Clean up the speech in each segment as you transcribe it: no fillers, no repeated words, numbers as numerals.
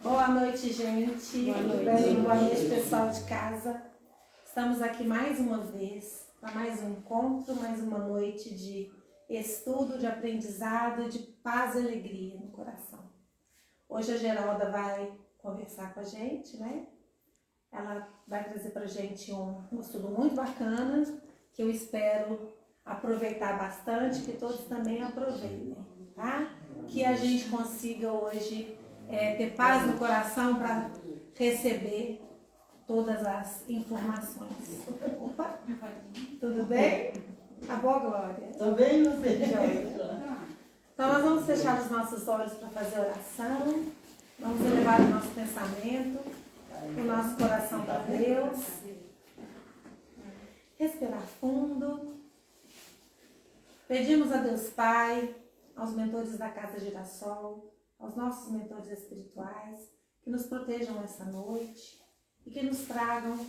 Boa noite, gente. Boa noite. Tudo bem? Boa noite, pessoal de casa. Estamos aqui mais uma vez para mais um encontro, mais uma noite de estudo, de aprendizado, de paz e alegria no coração. Hoje a Geralda vai conversar com a gente, né? Ela vai trazer para a gente um estudo muito bacana, que eu espero aproveitar bastante, que todos também aproveitem, tá? Que a gente consiga hoje ter paz no coração para receber todas as informações. Opa, tudo bem? A boa Glória. Tô bem, você? Então nós vamos fechar os nossos olhos para fazer oração, vamos elevar o nosso pensamento, o nosso coração para Deus. Respirar fundo. Pedimos a Deus Pai, aos mentores da Casa Girassol, aos nossos mentores espirituais, que nos protejam essa noite e que nos tragam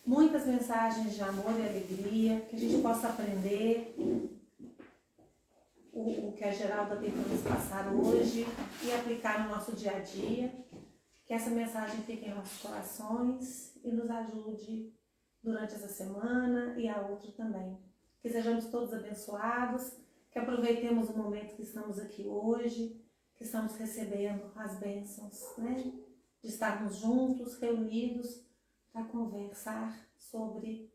muitas mensagens de amor e alegria, que a gente possa aprender o que a Geralda tem para nos passar hoje e aplicar no nosso dia a dia, que essa mensagem fique em nossos corações e nos ajude durante essa semana e a outra também. Que sejamos todos abençoados, que aproveitemos o momento que estamos aqui hoje, que estamos recebendo as bênçãos, né? De estarmos juntos, reunidos, para conversar sobre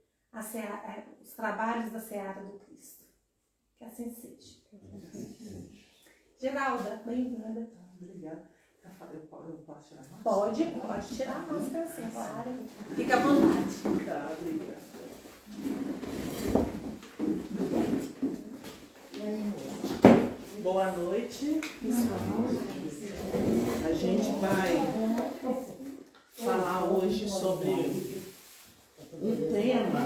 os trabalhos da Seara do Cristo. Que assim seja. Geralda, bem-vinda. Obrigada. Eu posso tirar a máscara? Pode tirar a máscara sim, claro. Fica à vontade. Tá, obrigada. Boa noite, pessoal. A gente vai falar hoje sobre um tema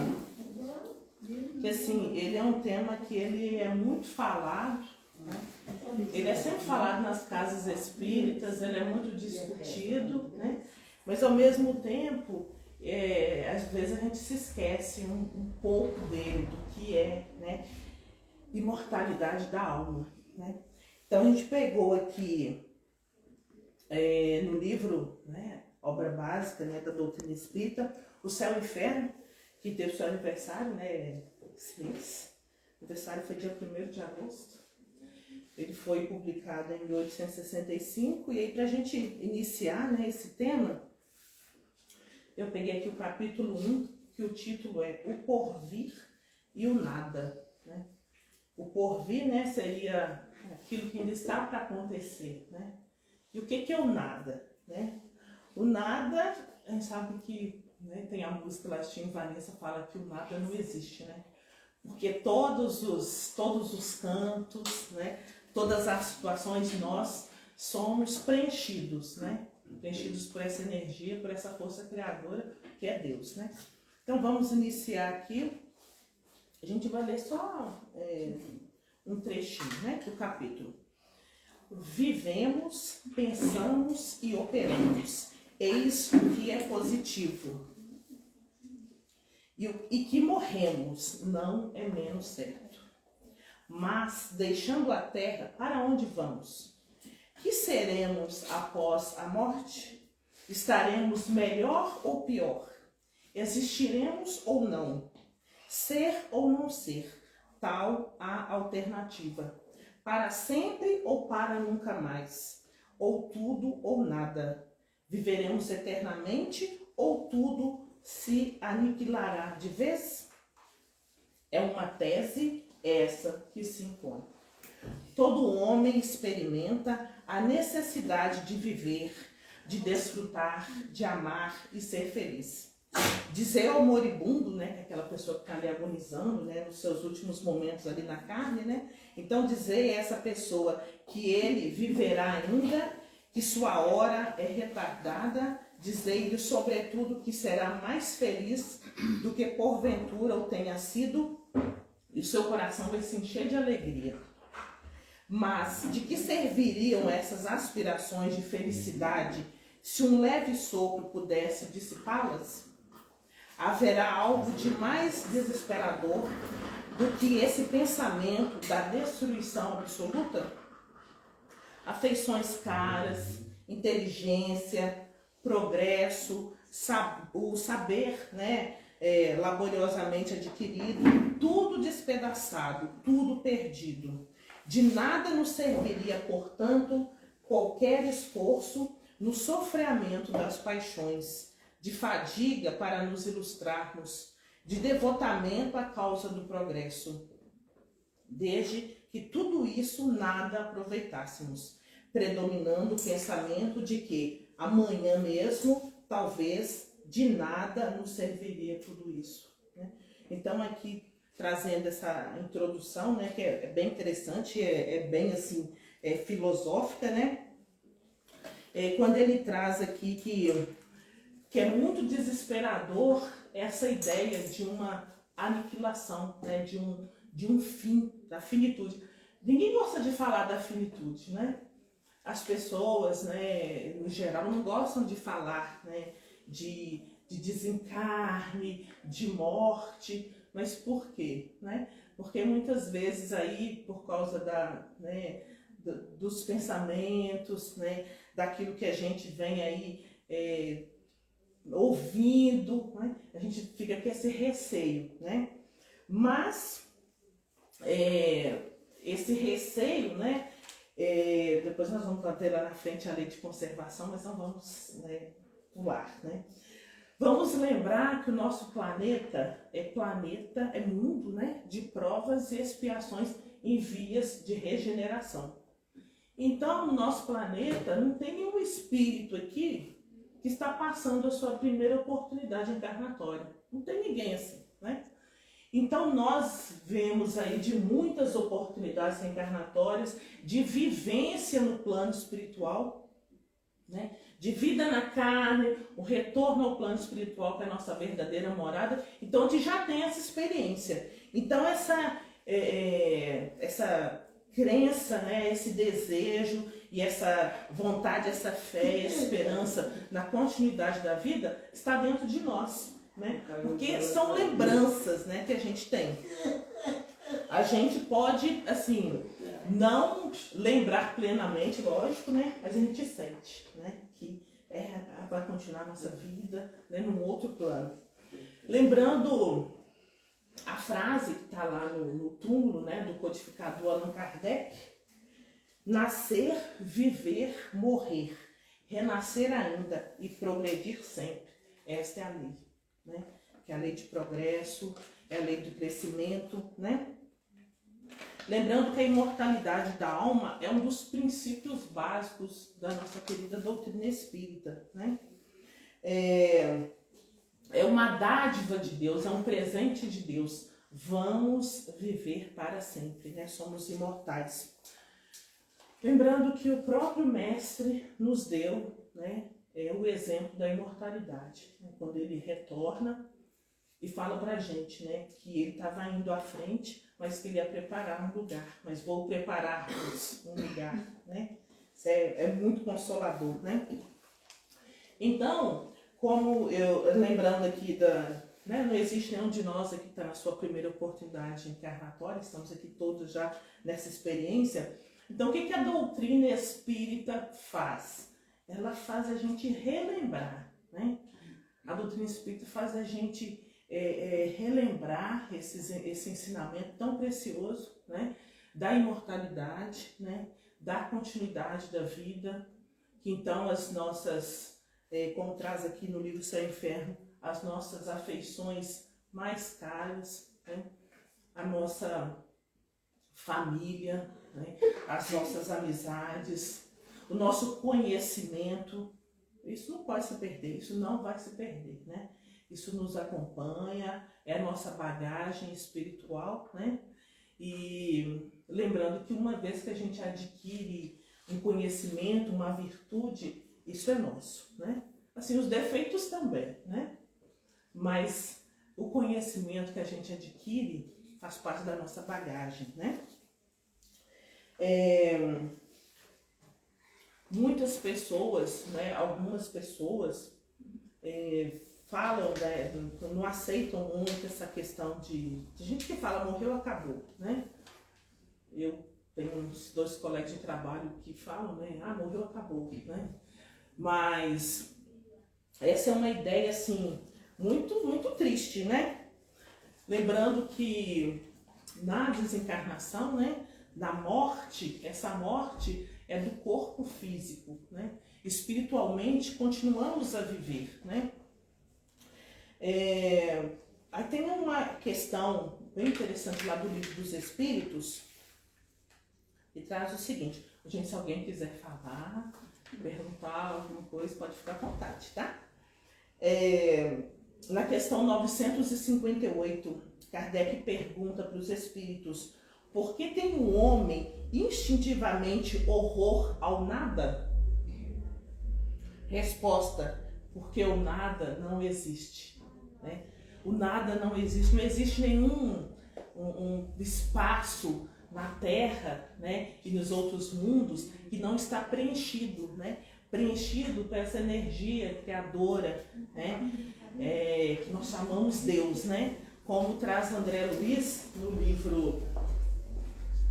que, assim, ele é um tema que ele é muito falado, né? Ele é sempre falado nas casas espíritas, ele é muito discutido, né? Mas ao mesmo tempo, às vezes a gente se esquece um pouco dele, do que é, né? Imortalidade da alma, né? Então a gente pegou aqui no livro, né, obra básica, né, da doutrina espírita, O Céu e o Inferno, que teve seu aniversário, né, esse mês. O aniversário foi dia 1º de agosto. Ele foi publicado em 1865, e aí para a gente iniciar, né, esse tema, eu peguei aqui o capítulo 1, que o título é O Porvir e o Nada, né? O porvir, né, seria aquilo que ainda está para acontecer, né? E o que é o nada, né? O nada, a gente sabe que, né, tem a música lá, Tim Vanessa fala que o nada não existe, né? Porque todos os cantos, né, todas as situações, nós somos preenchidos, né? Preenchidos por essa energia, por essa força criadora que é Deus, né? Então vamos iniciar aqui. A gente vai ler só um trechinho, né, do capítulo. Vivemos, pensamos e operamos. Eis o que é positivo. E que morremos não é menos certo. Mas, deixando a terra, para onde vamos? Que seremos após a morte? Estaremos melhor ou pior? Existiremos ou não? Ser ou não ser, tal a alternativa. Para sempre ou para nunca mais. Ou tudo ou nada. Viveremos eternamente ou tudo se aniquilará de vez? É uma tese essa que se impõe. Todo homem experimenta a necessidade de viver, de desfrutar, de amar e ser feliz. Dizer ao moribundo, né, que é aquela pessoa que está ali agonizando, né, nos seus últimos momentos ali na carne, né, então dizer a essa pessoa que ele viverá ainda, que sua hora é retardada, dizer-lhe sobretudo que será mais feliz do que porventura o tenha sido, e o seu coração vai se encher de alegria. Mas de que serviriam essas aspirações de felicidade se um leve sopro pudesse dissipá-las? Haverá algo de mais desesperador do que esse pensamento da destruição absoluta? Afeições caras, inteligência, progresso, o saber, né, laboriosamente adquirido, tudo despedaçado, tudo perdido. De nada nos serviria, portanto, qualquer esforço no sofreamento das paixões, de fadiga para nos ilustrarmos, de devotamento à causa do progresso, desde que tudo isso nada aproveitássemos, predominando o pensamento de que amanhã mesmo, talvez, de nada nos serviria tudo isso, né? Então aqui trazendo essa introdução, né, que é bem interessante, é bem assim, filosófica, né? Quando ele traz aqui que é muito desesperador essa ideia de uma aniquilação, né, de um fim, da finitude. Ninguém gosta de falar da finitude, né? As pessoas, né, no geral, não gostam de falar, né, de desencarne, de morte, mas por quê? Né? Porque muitas vezes aí, por causa dos pensamentos, né, daquilo que a gente vem aí ouvindo, né, a gente fica com esse receio, né? Mas esse receio, né, depois nós vamos ter lá na frente a lei de conservação, mas não vamos, né, pular, né? Vamos lembrar que o nosso planeta é mundo, né, de provas e expiações em vias de regeneração. Então, no nosso planeta não tem nenhum espírito aqui que está passando a sua primeira oportunidade encarnatória. Não tem ninguém assim, né? Então, nós vemos aí de muitas oportunidades encarnatórias, de vivência no plano espiritual, né? De vida na carne, o retorno ao plano espiritual, que é a nossa verdadeira morada. Então, a gente já tem essa experiência. Então, essa crença, né, esse desejo e essa vontade, essa fé, essa esperança na continuidade da vida está dentro de nós, né? Porque são lembranças, né, que a gente tem. A gente pode, assim, não lembrar plenamente, lógico, né, mas a gente sente, né, que vai continuar a nossa vida, né, num outro plano. Lembrando a frase que está lá no túmulo, né, do codificador Allan Kardec: nascer, viver, morrer, renascer ainda e progredir sempre. Esta é a lei, né? Que é a lei de progresso, é a lei do crescimento, né? Lembrando que a imortalidade da alma é um dos princípios básicos da nossa querida doutrina espírita, né? É uma dádiva de Deus, é um presente de Deus. Vamos viver para sempre, né? Somos imortais. Lembrando que o próprio Mestre nos deu, né, o exemplo da imortalidade, né? Quando ele retorna e fala para a gente, né, que ele estava indo à frente, mas que ele ia preparar um lugar. Mas vou preparar-vos um lugar, né? Isso é muito consolador, né? Então, como lembrando aqui né, não existe nenhum de nós aqui que está na sua primeira oportunidade encarnatória, estamos aqui todos já nessa experiência. Então, o que a doutrina espírita faz? Ela faz a gente relembrar, né? A doutrina espírita faz a gente relembrar esse ensinamento tão precioso, né? Da imortalidade, né? Da continuidade da vida, que então as nossas... como traz aqui no livro Céu e Inferno, as nossas afeições mais caras, né? A nossa família, né? As nossas amizades, o nosso conhecimento, isso não pode se perder, isso não vai se perder, né? Isso nos acompanha, é a nossa bagagem espiritual, né? E lembrando que uma vez que a gente adquire um conhecimento, uma virtude, isso é nosso, né? Assim, os defeitos também, né? Mas o conhecimento que a gente adquire faz parte da nossa bagagem, né? Muitas pessoas, né? Algumas pessoas falam, né? Não aceitam muito essa questão de gente que fala, morreu, acabou, né? Eu tenho uns 2 colegas de trabalho que falam, né? Ah, morreu, acabou, né? Mas essa é uma ideia assim muito, muito triste, né? Lembrando que na desencarnação, né, na morte, essa morte é do corpo físico, né? Espiritualmente continuamos a viver, né? Aí tem uma questão bem interessante lá do Livro dos Espíritos, que traz o seguinte: gente, se alguém quiser falar, perguntar alguma coisa, pode ficar à vontade, tá? Na questão 958, Kardec pergunta para os espíritos: por que tem o homem instintivamente horror ao nada? Resposta: porque o nada não existe, né? O nada não existe, não existe nenhum um espaço na Terra, né, e nos outros mundos que não está preenchido, né? Preenchido por essa energia criadora, né? Que nós chamamos Deus, né? Como traz André Luiz no livro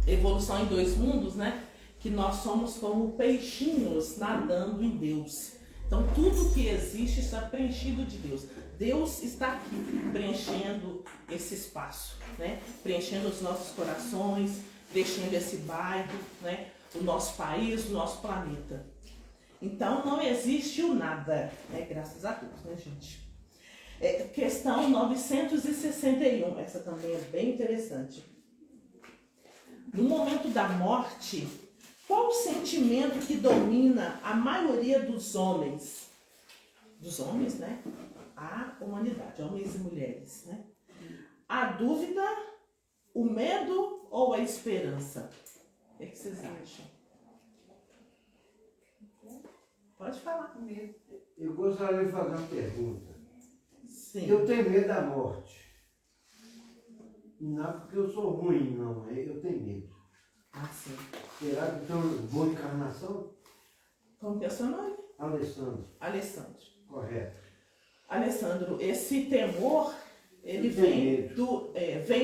Evolução em Dois Mundos, né? Que nós somos como peixinhos nadando em Deus. Então tudo que existe está preenchido de Deus. Deus está aqui preenchendo esse espaço, né? Preenchendo os nossos corações, preenchendo esse bairro, né? O nosso país, o nosso planeta. Então não existe o nada, né? Graças a Deus, né, gente? Questão 961, essa também é bem interessante. No momento da morte, qual o sentimento que domina a maioria dos homens? Dos homens, né? A humanidade, homens e mulheres, né? A dúvida, o medo ou a esperança? O que vocês acham? Pode falar. Eu gostaria de fazer uma pergunta. Sim. Eu tenho medo da morte. Não é porque eu sou ruim, não. Eu tenho medo. Ah, sim. Será que eu tenho boa encarnação? Como que é o seu nome? Alessandro. Alessandro. Correto. Alessandro, esse temor, ele vem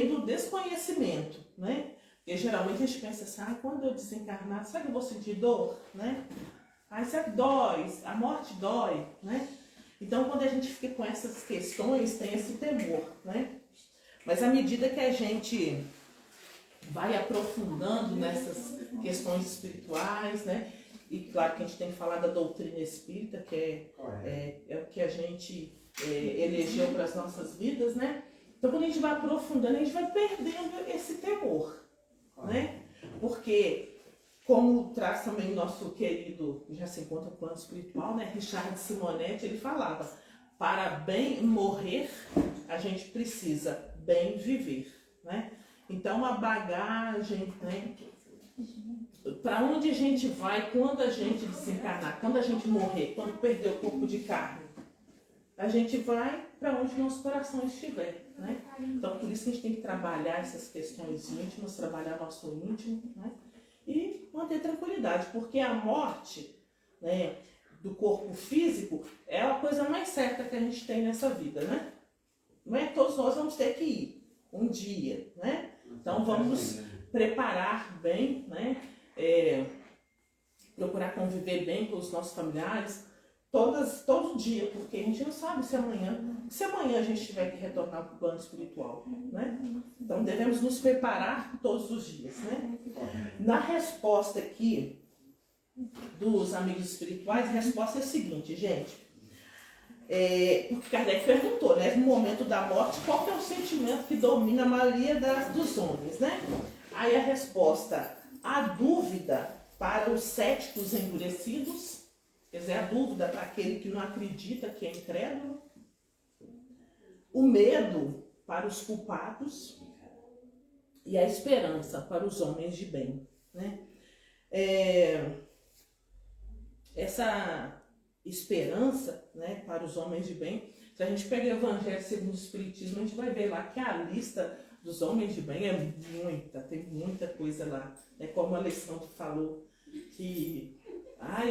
do desconhecimento, né? Porque geralmente a gente pensa assim: quando eu desencarnar, será que eu vou sentir dor, né? Será que dói? A morte dói, né? Então, quando a gente fica com essas questões, tem esse temor, né? Mas à medida que a gente vai aprofundando nessas questões espirituais, né? E claro que a gente tem que falar da doutrina espírita, que é o que a gente elegeu para as nossas vidas, né? Então, quando a gente vai aprofundando, a gente vai perdendo esse temor, né? Porque, como traz também o nosso querido, já se encontra no plano espiritual, né? Richard Simonetti, ele falava: para bem morrer, a gente precisa bem viver, né? Então, a bagagem, né? Para onde a gente vai quando a gente desencarnar, quando a gente morrer, quando perder o corpo de carne? A gente vai para onde nosso coração estiver, né? Então, por isso que a gente tem que trabalhar essas questões íntimas, trabalhar nosso íntimo, né? E manter tranquilidade, porque a morte, né, do corpo físico é a coisa mais certa que a gente tem nessa vida, né? Não é? Todos nós vamos ter que ir um dia, né? Então, vamos preparar bem, né? Procurar conviver bem com os nossos familiares todo dia, porque a gente não sabe se amanhã a gente tiver que retornar para o plano espiritual, né? Então devemos nos preparar todos os dias, né? Na resposta aqui dos amigos espirituais, a resposta é a seguinte, gente. Porque Kardec perguntou, né? No momento da morte, qual que é o sentimento que domina a maioria dos homens, né? Aí a resposta: a dúvida para os céticos endurecidos, quer dizer, a dúvida para aquele que não acredita, que é incrédulo. O medo para os culpados e a esperança para os homens de bem, né? Essa esperança, né, para os homens de bem, se a gente pega o Evangelho segundo o Espiritismo, a gente vai ver lá que a lista dos homens de bem é tem muita coisa lá. É como a Alessandro falou, que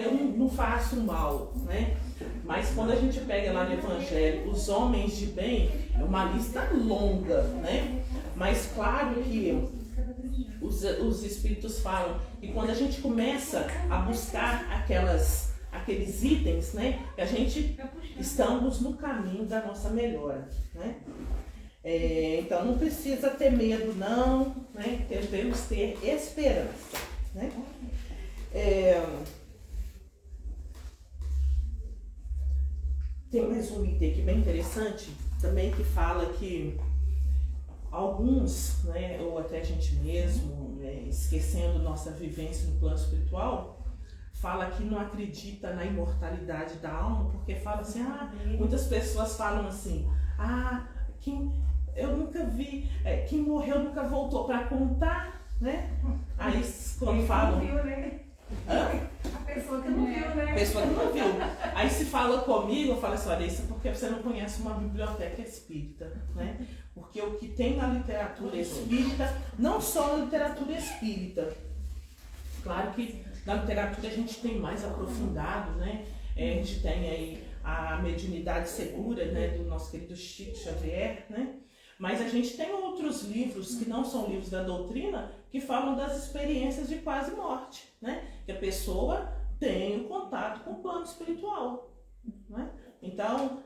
eu não faço mal, né? Mas quando a gente pega lá no Evangelho os homens de bem, é uma lista longa, né? Mas claro que os Espíritos falam que quando a gente começa a buscar aqueles itens, né? Que a gente estamos no caminho da nossa melhora, né? Então não precisa ter medo não, né? Devemos ter esperança, né? Tem mais um item aqui bem interessante também que fala que alguns, né, ou até a gente mesmo, né, esquecendo nossa vivência no plano espiritual, fala que não acredita na imortalidade da alma, porque fala assim, muitas pessoas falam assim, eu nunca vi, quem morreu nunca voltou para contar, né? Aí quando falam... A pessoa que não viu, né? Pessoa que não viu. Aí se fala comigo, eu falo assim, olha, isso é porque você não conhece uma biblioteca espírita, né? Porque o que tem na literatura espírita, não só na literatura espírita, claro que na literatura a gente tem mais aprofundado, né? A gente tem aí a mediunidade segura, né, do nosso querido Chico Xavier, né? Mas a gente tem outros livros que não são livros da doutrina que falam das experiências de quase morte, né? Que a pessoa tem o contato com o plano espiritual, né? Então,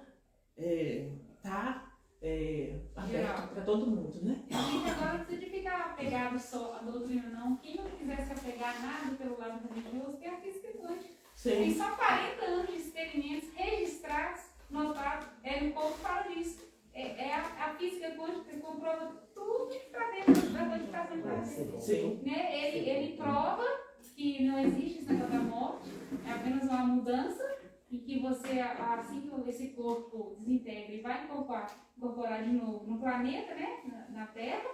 aberto para todo mundo, né? E agora não precisa de ficar apegado só à doutrina, não. Quem não quiser se apegar a nada pelo lado religioso, tem a física quântica. Tem só 40 anos de experimentos registrados, notados, o povo fala disso. A física quântica que comprova tudo que está dentro da codificação quântica. Sim. Né? Ele prova que não existe esse negócio da morte, é apenas uma mudança, e que você, assim que esse corpo desintegra e vai incorporar de novo no planeta, né? na Terra,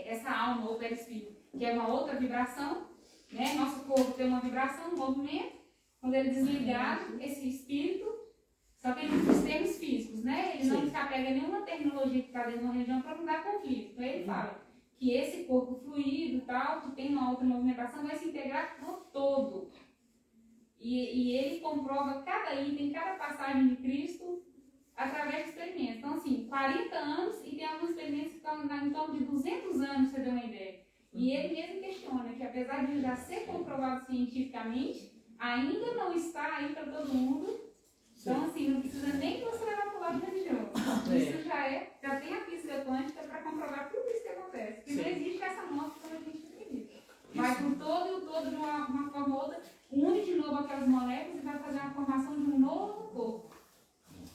essa alma ou perispírito, que é uma outra vibração, né? Nosso corpo tem uma vibração, um movimento, quando ele é desligado, esse espírito, só que ele nos termos físicos, né? Ele não se apega a nenhuma tecnologia que está dentro de uma região para não dar conflito. Então ele fala que esse corpo fluido e tal, que tem uma outra movimentação, vai se integrar no todo. E ele comprova cada item, cada passagem de Cristo através de experimentos. Então, assim, 40 anos e tem alguns experimentos que estão em torno de 200 anos, você deu uma ideia. E ele mesmo questiona que, apesar de já ser comprovado cientificamente, ainda não está aí para todo mundo. Então, assim, não precisa nem que você levar para o lado religioso. Isso já tem a física quântica para comprovar tudo isso que acontece. Que não existe essa morte como a gente acredita. Vai com todo e o todo de uma forma ou outra, une de novo aquelas moléculas e vai fazer uma formação de um novo corpo.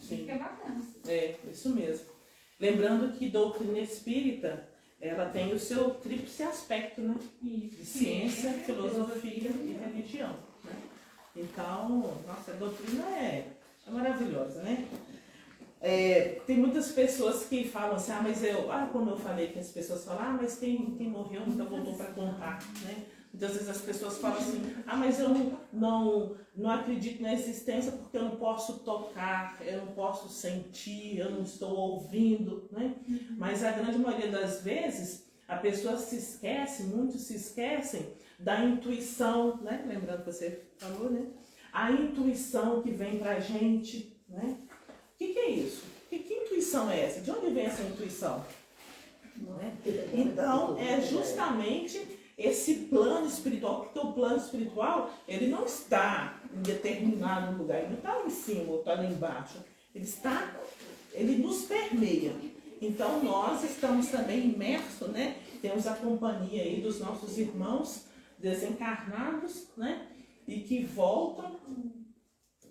Isso que é bacana. Isso mesmo. Lembrando que doutrina espírita, ela tem o seu tríplice aspecto, né? De ciência, filosofia e religião, né? Então, nossa, a doutrina é maravilhosa, né? Tem muitas pessoas que falam assim, como eu falei que as pessoas falam, mas quem morreu nunca voltou para contar, né? Muitas vezes as pessoas falam assim, mas eu não acredito na existência porque eu não posso tocar, eu não posso sentir, eu não estou ouvindo, né? Mas a grande maioria das vezes a pessoa muitos se esquecem da intuição, né? Lembrando que você falou, né? A intuição que vem pra gente, né? O que é isso? Que intuição é essa? De onde vem essa intuição? Né? Então, é justamente esse plano espiritual, porque o plano espiritual, ele não está em determinado lugar, ele não está lá em cima ou está lá embaixo, ele nos permeia. Então, nós estamos também imersos, né? Temos a companhia aí dos nossos irmãos desencarnados, né? E que voltam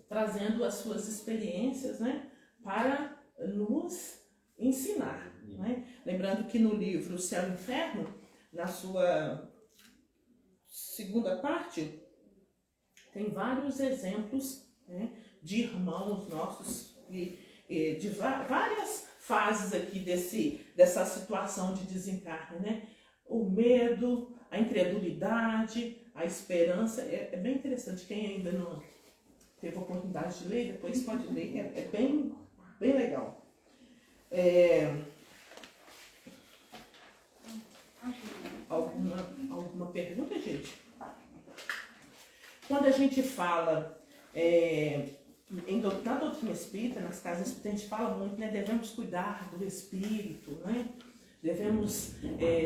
trazendo as suas experiências, né, para nos ensinar, né? Lembrando que no livro O Céu e o Inferno, na sua segunda parte, tem vários exemplos, né, de irmãos nossos e de várias fases aqui dessa situação de desencarne, né? O medo, a incredulidade, a esperança, é bem interessante. Quem ainda não teve a oportunidade de ler, depois pode ler, é bem legal. Alguma pergunta, gente? Quando a gente fala na doutrina espírita, nas casas espíritas, a gente fala muito, né? Devemos cuidar do espírito, né? Devemos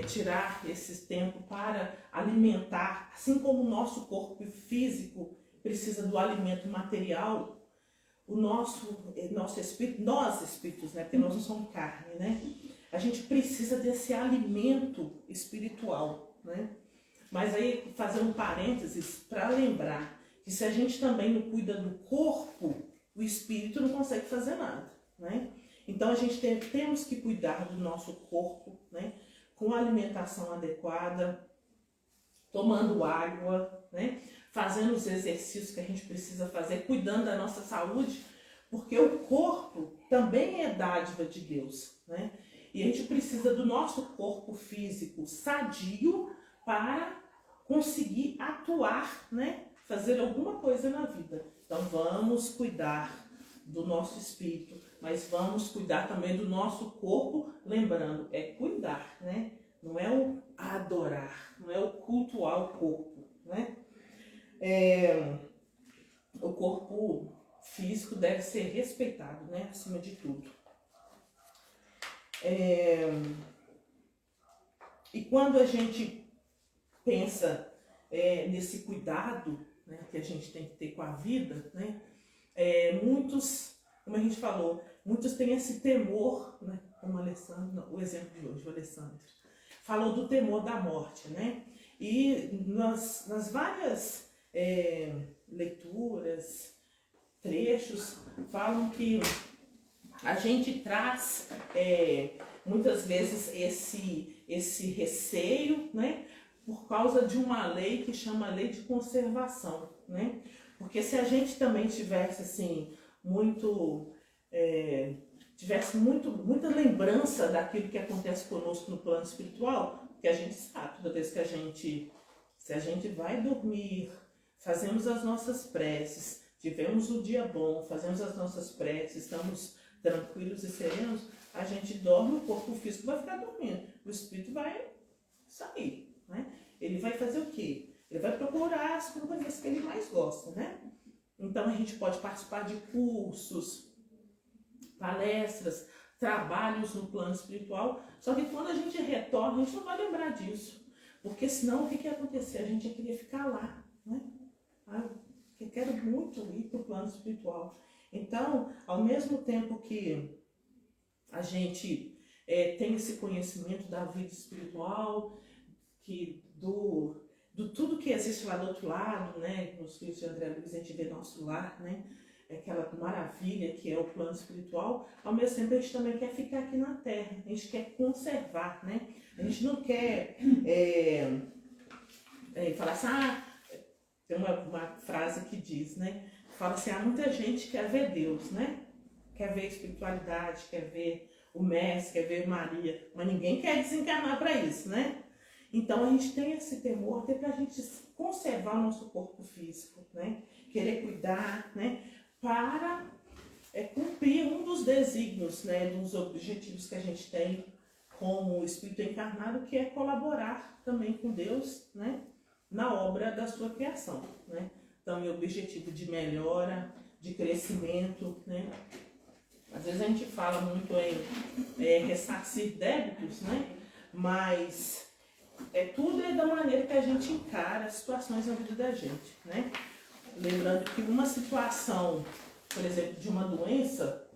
tirar esse tempo para alimentar, assim como o nosso corpo físico precisa do alimento material, o nosso espírito, nós espíritos, né? Porque nós não somos carne, né? A gente precisa desse alimento espiritual, né? Mas aí, fazer um parênteses para lembrar que se a gente também não cuida do corpo, o espírito não consegue fazer nada, né? Então a gente temos que cuidar do nosso corpo, né? Com alimentação adequada, tomando água, né? Fazendo os exercícios que a gente precisa fazer, cuidando da nossa saúde, porque o corpo também é dádiva de Deus, né? E a gente precisa do nosso corpo físico sadio para conseguir atuar, né? Fazer alguma coisa na vida. Então vamos cuidar do nosso espírito, mas vamos cuidar também do nosso corpo, lembrando, é cuidar, né? Não é o adorar, não é o cultuar o corpo, né? O corpo físico deve ser respeitado, né? Acima de tudo. E quando a gente pensa nesse cuidado, né, que a gente tem que ter com a vida, né? Muitos, como a gente falou, muitos têm esse temor, né? Como o exemplo de hoje, o Alessandro, falou do temor da morte, né? E nas várias leituras, trechos, falam que a gente traz muitas vezes esse receio, né? Por causa de uma lei que chama lei de conservação, né? Porque se a gente também tivesse assim muita lembrança daquilo que acontece conosco no plano espiritual, que a gente sabe, toda vez que se a gente vai dormir, fazemos as nossas preces, tivemos um dia bom, fazemos as nossas preces, estamos tranquilos e serenos, a gente dorme, o corpo físico vai ficar dormindo, o espírito vai sair, né? Ele vai fazer o quê? Ele vai procurar as coisas que ele mais gosta, né? Então a gente pode participar de cursos, palestras, trabalhos no plano espiritual, só que quando a gente retorna, a gente não vai lembrar disso, porque senão o que ia acontecer? A gente ia querer ficar lá, né? Eu quero muito ir para o plano espiritual. Então, ao mesmo tempo que a gente tem esse conhecimento da vida espiritual, do tudo que existe lá do outro lado, né? Nos filhos de André Luiz a gente vê nosso lar, né? Aquela maravilha que é o plano espiritual. Ao mesmo tempo a gente também quer ficar aqui na Terra, a gente quer conservar, né? A gente não quer falar assim, tem uma frase que diz, né? Fala assim, muita gente quer ver Deus, né? Quer ver espiritualidade, quer ver o Mestre, quer ver Maria, mas ninguém quer desencarnar para isso, né? Então a gente tem esse temor até para a gente conservar o nosso corpo físico, né? Querer cuidar, né? Para cumprir um dos desígnios, né? Dos objetivos que a gente tem como espírito encarnado, que é colaborar também com Deus, né? Na obra da sua criação, né? Então, é o objetivo de melhora, de crescimento, né? Às vezes a gente fala muito em ressarcir débitos, né? Mas tudo é da maneira que a gente encara as situações na vida da gente, né? Lembrando que uma situação, por exemplo, de uma doença,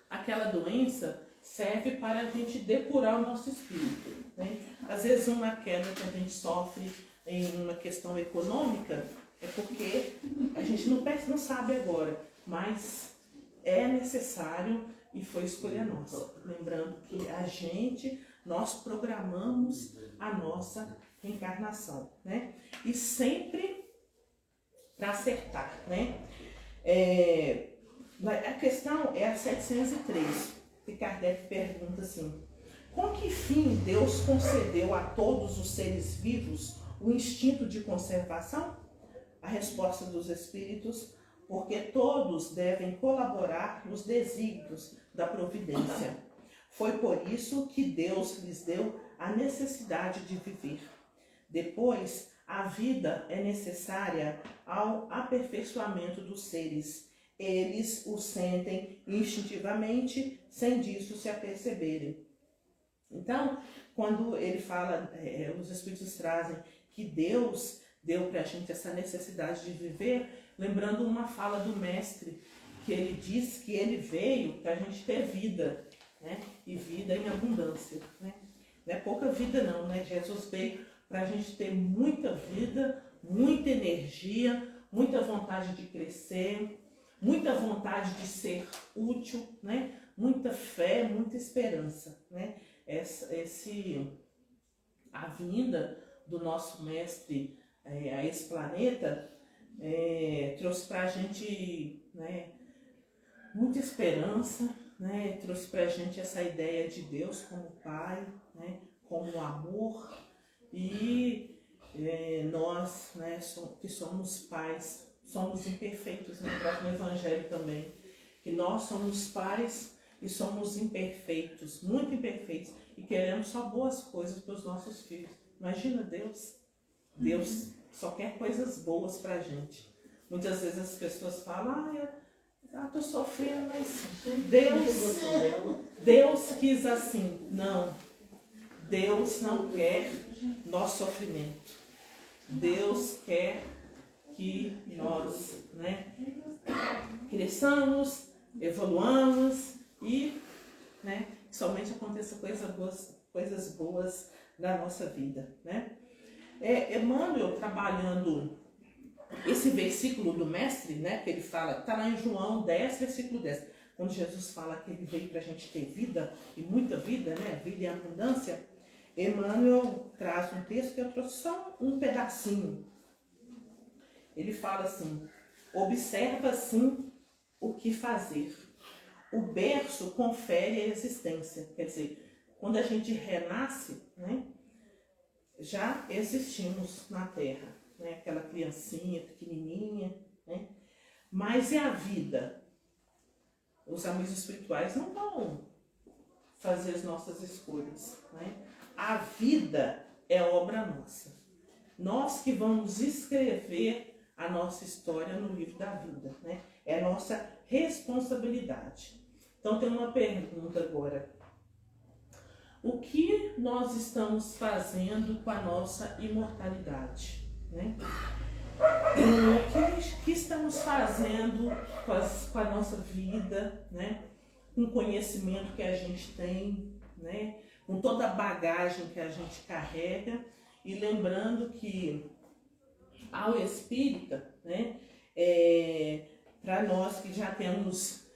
aquela doença serve para a gente depurar o nosso espírito, né? Às vezes uma queda que a gente sofre em uma questão econômica é porque a gente não sabe agora, mas é necessário e foi escolha nossa. Lembrando que nós programamos a nossa reencarnação, né? E sempre para acertar, né? A questão é a 703, que Kardec pergunta assim: com que fim Deus concedeu a todos os seres vivos o instinto de conservação? A resposta dos espíritos: porque todos devem colaborar nos desígnios da providência. Foi por isso que Deus lhes deu a necessidade de viver. Depois, a vida é necessária ao aperfeiçoamento dos seres. Eles o sentem instintivamente, sem disso se aperceberem. Então, quando ele fala, os espíritos trazem que Deus deu para a gente essa necessidade de viver, lembrando uma fala do mestre, que ele diz que ele veio para a gente ter vida, né? E vida em abundância, né? Não é pouca vida não, né? Jesus veio para a gente ter muita vida, muita energia, muita vontade de crescer, muita vontade de ser útil, né? Muita fé, muita esperança, né? A vinda do nosso mestre a esse planeta trouxe para a gente, né, muita esperança, né? Trouxe para a gente essa ideia de Deus como Pai, né? Como amor, e nós, né, que somos pais, somos imperfeitos, né? Traz no Evangelho também, que nós somos pais e somos imperfeitos, muito imperfeitos, e queremos só boas coisas para os nossos filhos. Imagina Deus. Deus só quer coisas boas para a gente. Muitas vezes as pessoas falam, eu estou sofrendo, mas Deus quis assim. Não, Deus não quer nosso sofrimento. Deus quer que nós, né, cresçamos, evoluamos e, né, somente aconteça coisas boas na nossa vida, né? Emmanuel, trabalhando esse versículo do mestre, né, que ele fala, está lá em João 10, versículo 10, quando Jesus fala que ele veio para a gente ter vida, e muita vida, né, vida em abundância. Emmanuel traz um texto que eu trouxe só um pedacinho. Ele fala assim: observa assim o que fazer. O berço confere a existência. Quer dizer, quando a gente renasce, né, já existimos na Terra, né, aquela criancinha pequenininha, né? Mas e a vida? Os amigos espirituais não vão fazer as nossas escolhas, né? A vida é obra nossa. Nós que vamos escrever a nossa história no livro da vida, né? É nossa responsabilidade. Então tem uma pergunta agora. O que nós estamos fazendo com a nossa imortalidade, né? O que estamos fazendo com a nossa vida, né? Com o conhecimento que a gente tem, né? Com toda a bagagem que a gente carrega, e lembrando que ao espírita, né, para nós que já temos,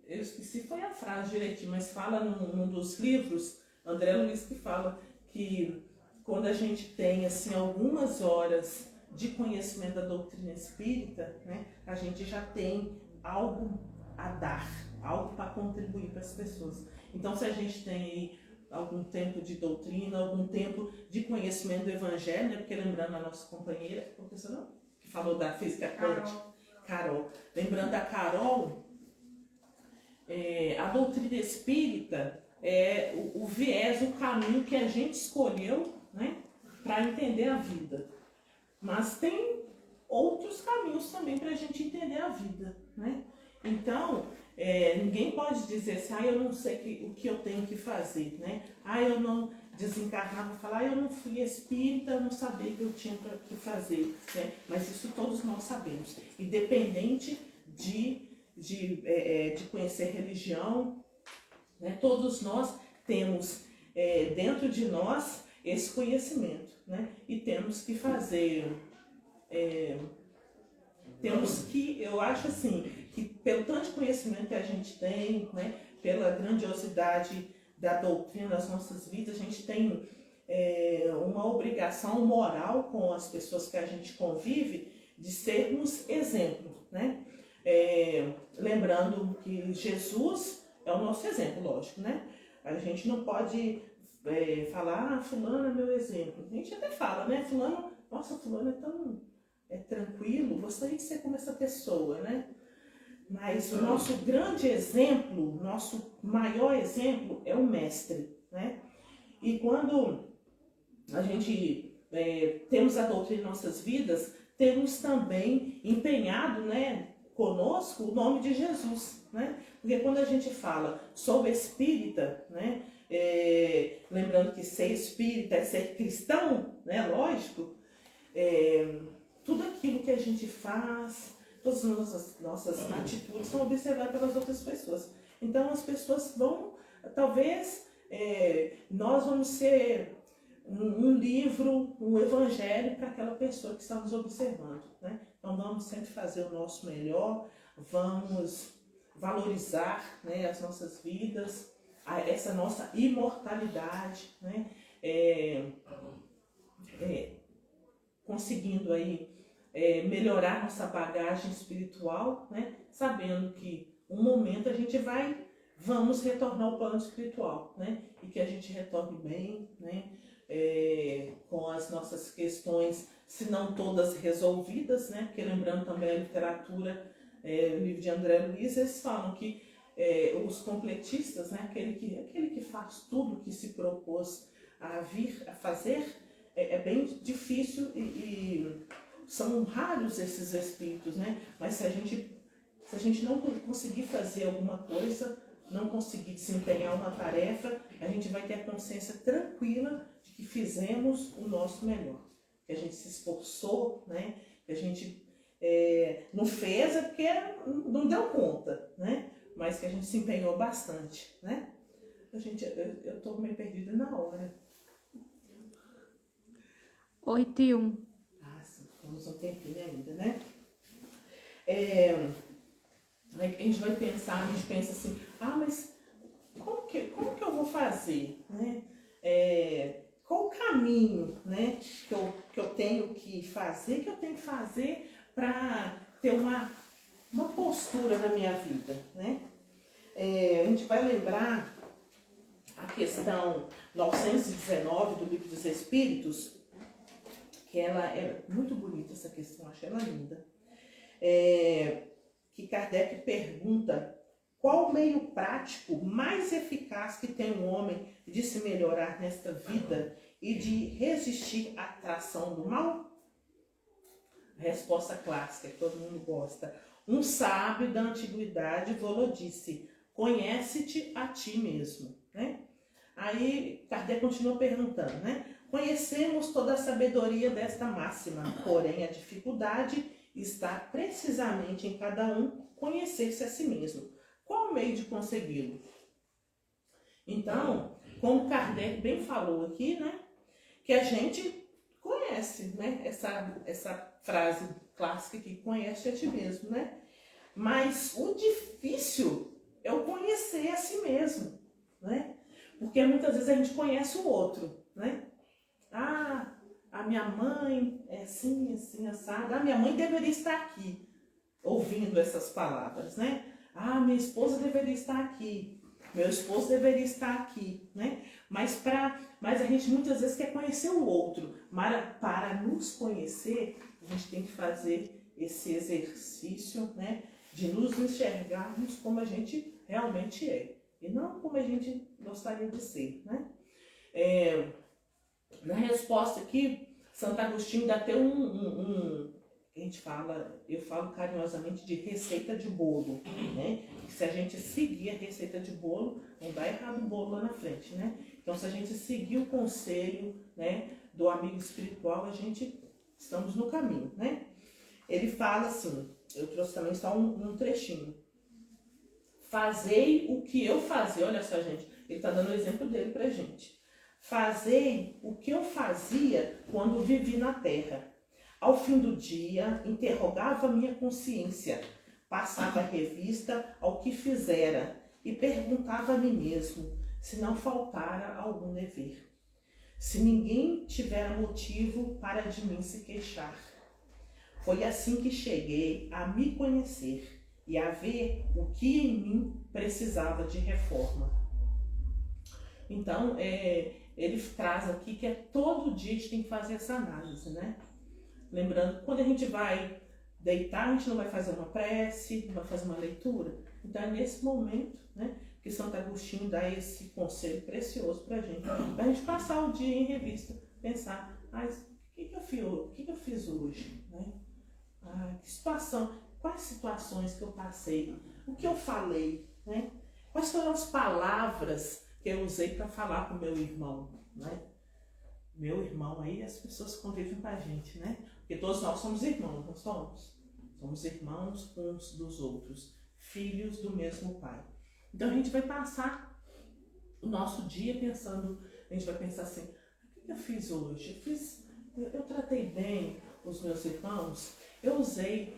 eu esqueci, foi a frase direitinho, mas fala num dos livros, André Luiz, que fala que quando a gente tem assim algumas horas de conhecimento da doutrina espírita, né, a gente já tem algo a dar, algo para contribuir para as pessoas. Então, se a gente tem aí algum tempo de doutrina, algum tempo de conhecimento do Evangelho, né? Porque lembrando a nossa companheira, professora, que falou da física quântica, Carol. Lembrando da Carol, a doutrina espírita é o viés, o caminho que a gente escolheu, né, para entender a vida. Mas tem outros caminhos também para a gente entender a vida, né? Então, ninguém pode dizer assim, eu não sei o que eu tenho que fazer, né? Eu não desencarnava, falar, eu não fui espírita, eu não sabia o que eu tinha que fazer, né? Mas isso todos nós sabemos, independente de conhecer religião, né? Todos nós temos dentro de nós esse conhecimento, né? E temos que fazer, eu acho assim, que pelo tanto de conhecimento que a gente tem, né, pela grandiosidade da doutrina das nossas vidas, a gente tem uma obrigação moral com as pessoas que a gente convive de sermos exemplo, né? Lembrando que Jesus é o nosso exemplo, lógico, né? A gente não pode falar, fulano é meu exemplo. A gente até fala, né? Fulano, nossa, fulano é tão tranquilo, gostaria de ser como essa pessoa, né? Mas o nosso grande exemplo, nosso maior exemplo é o mestre, né? E quando a gente temos a doutrina em nossas vidas, temos também empenhado, né, conosco o nome de Jesus, né? Porque quando a gente fala sou espírita, né, lembrando que ser espírita é ser cristão, né, lógico, tudo aquilo que a gente faz, todas as nossas atitudes são observadas pelas outras pessoas. Então as pessoas vão, talvez nós vamos ser um livro, um evangelho para aquela pessoa que está nos observando, né? Então vamos sempre fazer o nosso melhor, vamos valorizar, né, as nossas vidas, essa nossa imortalidade, né? Conseguindo aí melhorar nossa bagagem espiritual, né? Sabendo que um momento a gente vamos retornar ao plano espiritual, né? E que a gente retorne bem, né? Com as nossas questões, se não todas resolvidas, né? Porque lembrando também a literatura, o livro de André Luiz, eles falam que os completistas, né? Aquele que faz tudo que se propôs a vir a fazer, é bem difícil e são raros esses espíritos, né? Mas se a gente não conseguir fazer alguma coisa, não conseguir desempenhar uma tarefa, a gente vai ter a consciência tranquila de que fizemos o nosso melhor, que a gente se esforçou, né? Que a gente não fez porque não deu conta, né? Mas que a gente se empenhou bastante, né? Eu estou meio perdida na hora. 8:01. Sim, temos um tempinho ainda, né? A gente vai pensar, a gente pensa assim, mas como que eu vou fazer, né? Qual o caminho, né, que eu tenho que fazer para ter uma postura na minha vida, né? A gente vai lembrar a questão 919 do Livro dos Espíritos, que ela é muito bonita essa questão, acho ela linda, que Kardec pergunta qual o meio prático mais eficaz que tem um homem de se melhorar nesta vida e de resistir à atração do mal? A resposta clássica, que todo mundo gosta. Um sábio da antiguidade falou, disse, conhece-te a ti mesmo, né? Aí Kardec continua perguntando, né? Conhecemos toda a sabedoria desta máxima, porém a dificuldade está precisamente em cada um conhecer-se a si mesmo. Qual o meio de consegui-lo? Então, como Kardec bem falou aqui, né? Que a gente conhece, né? Essa frase clássica que conhece a ti mesmo, né? Mas o difícil é o conhecer a si mesmo, né? Porque muitas vezes a gente conhece o outro, né? A minha mãe é assim, assim, assada. Minha mãe deveria estar aqui, ouvindo essas palavras, né? Minha esposa deveria estar aqui, meu esposo deveria estar aqui, né? Mas a gente muitas vezes quer conhecer o outro. Mas para nos conhecer, a gente tem que fazer esse exercício, né? De nos enxergarmos como a gente realmente é. E não como a gente gostaria de ser, né? Na resposta aqui, Santo Agostinho dá até eu falo carinhosamente de receita de bolo, né? Se a gente seguir a receita de bolo, não dá errado o bolo lá na frente, né? Então, se a gente seguir o conselho, né, do amigo espiritual, estamos no caminho, né? Ele fala assim, eu trouxe também só um trechinho. Fazei o que eu fazia, olha só, gente, ele está dando o exemplo dele pra gente. Fazei o que eu fazia quando vivi na terra. Ao fim do dia, interrogava minha consciência, passava revista ao que fizera e perguntava a mim mesmo se não faltara algum dever. Se ninguém tivera motivo para de mim se queixar. Foi assim que cheguei a me conhecer e a ver o que em mim precisava de reforma. Então, ele traz aqui que todo dia a gente tem que fazer essa análise, né? Lembrando, quando a gente vai deitar, a gente não vai fazer uma prece, não vai fazer uma leitura. Então é nesse momento, né, que Santo Agostinho dá esse conselho precioso pra gente passar o dia em revista, pensar, o que eu fiz hoje, né? Quais situações que eu passei, o que eu falei, né? Quais foram as palavras que eu usei para falar com o meu irmão, né? meu irmão aí, as pessoas que convivem com a gente, né? Porque todos nós somos irmãos, não somos? Somos irmãos uns dos outros, filhos do mesmo pai. Então a gente vai passar o nosso dia pensando, a gente vai pensar assim, o que eu fiz hoje? Eu tratei bem os meus irmãos, eu usei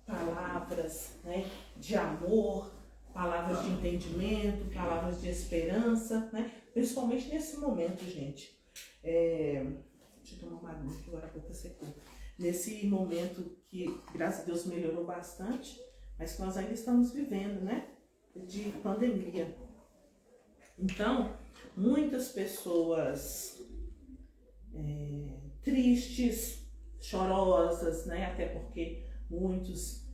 palavras, né, de amor, palavras de entendimento, palavras de esperança, né? Principalmente nesse momento, gente. Deixa eu tomar uma água que agora a boca secou. Nesse momento que, graças a Deus, melhorou bastante, mas que nós ainda estamos vivendo, né? De pandemia. Então, muitas pessoas tristes, chorosas, né? Até porque muitos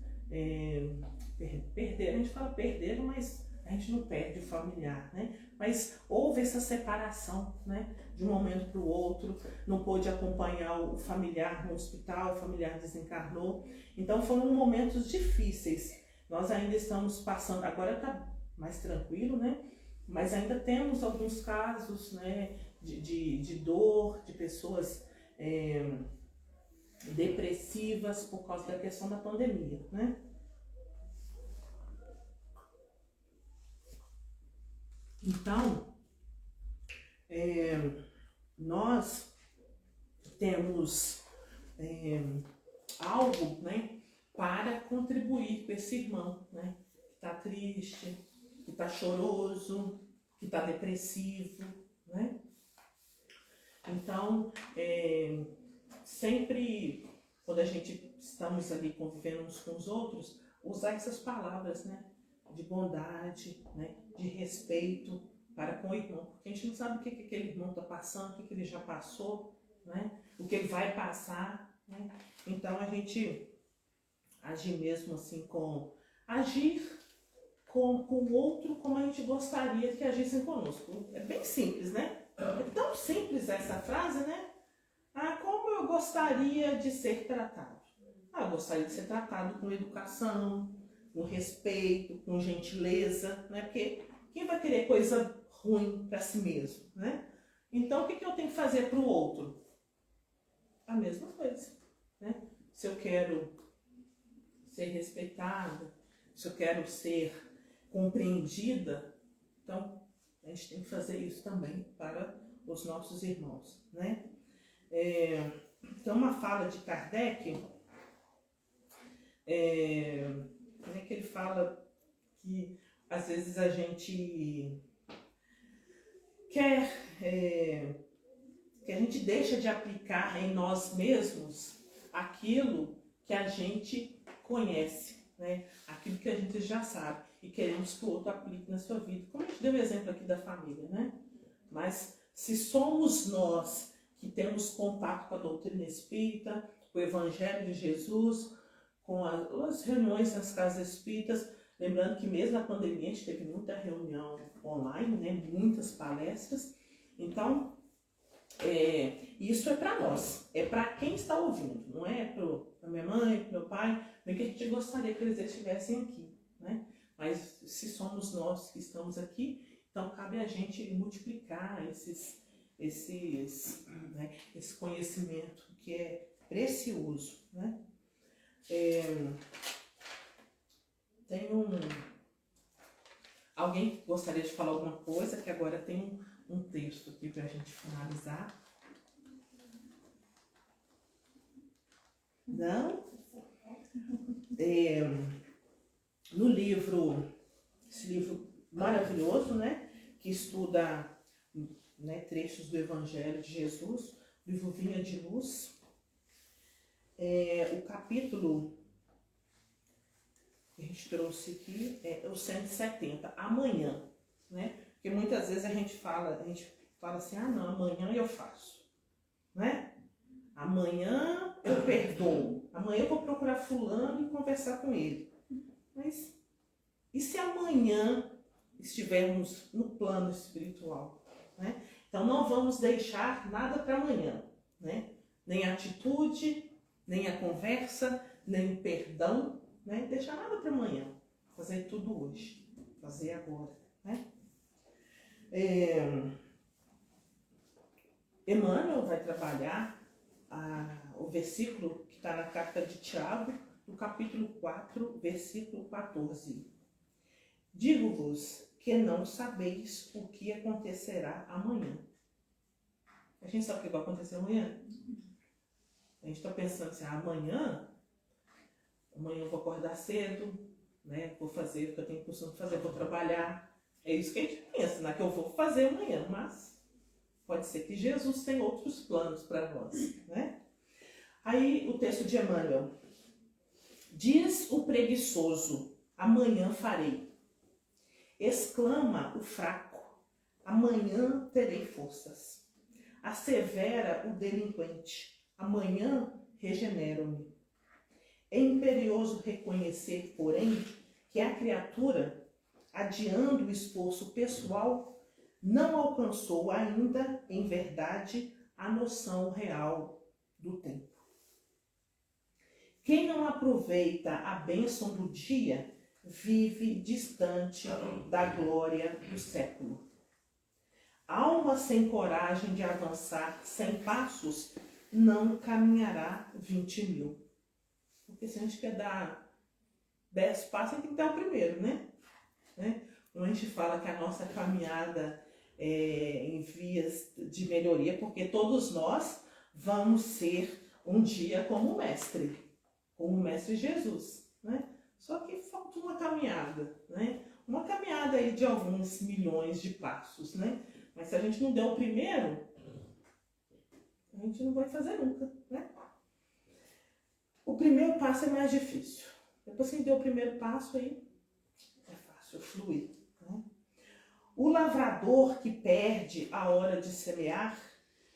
perderam, a gente fala perderam, mas a gente não perde o familiar, né? Mas houve essa separação, né? De um momento para o outro, não pôde acompanhar o familiar no hospital, o familiar desencarnou. Então foram momentos difíceis. Nós ainda estamos passando, agora está mais tranquilo, né? Mas ainda temos alguns casos, né? De dor, de pessoas depressivas por causa da questão da pandemia, né? Então, nós temos algo, né, para contribuir com esse irmão, né, que está triste, que está choroso, que está depressivo, né? Então, sempre quando a gente estamos ali convivendo uns com os outros, usar essas palavras, né, de bondade, né, de respeito para com o irmão, porque a gente não sabe o que aquele irmão está passando, o que ele já passou, né, o que ele vai passar, né? Então a gente agir mesmo assim agir com o outro como a gente gostaria que agissem conosco. É bem simples, né? É tão simples essa frase, né? Como eu gostaria de ser tratado? Eu gostaria de ser tratado com educação, com respeito, com gentileza, né? Porque quem vai querer coisa ruim para si mesmo, né? Então, o que eu tenho que fazer para o outro? A mesma coisa, né? Se eu quero ser respeitada, se eu quero ser compreendida, então a gente tem que fazer isso também para os nossos irmãos, né? Tem uma fala de Kardec, que ele fala que às vezes a gente quer, que a gente deixa de aplicar em nós mesmos aquilo que a gente conhece, né? Aquilo que a gente já sabe e queremos que o outro aplique na sua vida. Como a gente deu o exemplo aqui da família, né? Mas se somos nós que temos contato com a doutrina espírita, com o Evangelho de Jesus, com as reuniões nas casas espíritas, lembrando que mesmo na pandemia a gente teve muita reunião online, né? Muitas palestras. Então, isso é para nós, é para quem está ouvindo, não é para minha mãe, para meu pai, nem que a gente gostaria que eles estivessem aqui, né? Mas se somos nós que estamos aqui, então cabe a gente multiplicar esse conhecimento que é precioso, né? Tem alguém que gostaria de falar alguma coisa, que agora tem um texto aqui para a gente finalizar. Não? No livro, esse livro maravilhoso, né, que estuda, né, trechos do Evangelho de Jesus, livro Vinha de Luz, o capítulo que a gente trouxe aqui é o 170, amanhã, né? Porque muitas vezes a gente fala assim, não, amanhã eu faço, né? Amanhã eu perdoo, amanhã eu vou procurar fulano e conversar com ele. Mas e se amanhã estivermos no plano espiritual, né? Então não vamos deixar nada para amanhã, né? Nem a atitude, nem a conversa, nem o perdão, né? Deixar nada para amanhã, fazer tudo hoje, fazer agora, né? Emmanuel vai trabalhar o versículo que está na carta de Tiago, no capítulo 4, versículo 14. Digo-vos que não sabeis o que acontecerá amanhã. A gente sabe o que vai acontecer amanhã? A gente está pensando assim, amanhã eu vou acordar cedo, né? Vou fazer o que eu tenho costume de fazer, vou trabalhar. É isso que a gente pensa, né? Que eu vou fazer amanhã, mas pode ser que Jesus tenha outros planos para nós, né? Aí o texto de Emmanuel. Diz o preguiçoso, amanhã farei. Exclama o fraco, amanhã terei forças. Assevera o delinquente, amanhã regenero-me. É imperioso reconhecer, porém, que a criatura, adiando o esforço pessoal, não alcançou ainda, em verdade, a noção real do tempo. Quem não aproveita a bênção do dia, vive distante da glória do século. Alma sem coragem de avançar 100 passos, não caminhará 20.000. Porque se a gente quer dar 10 passos, a gente tem que dar o primeiro, né? Quando a gente fala que a nossa caminhada é em vias de melhoria, porque todos nós vamos ser um dia como o Mestre Jesus, né? Só que falta uma caminhada, né? Uma caminhada aí de alguns milhões de passos, né? Mas se a gente não der o primeiro, a gente não vai fazer nunca, né? O primeiro passo é mais difícil. Depois que deu o primeiro passo, aí é fácil fluir, né? O lavrador que perde a hora de semear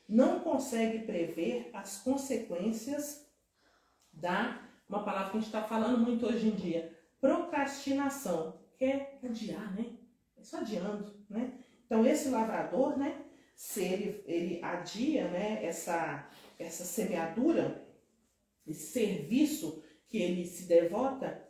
não consegue prever as consequências uma palavra que a gente está falando muito hoje em dia, procrastinação, que é adiar, né? É só adiando, né? Então, esse lavrador, né? Se ele adia, né? Essa semeadura, esse serviço que ele se devota,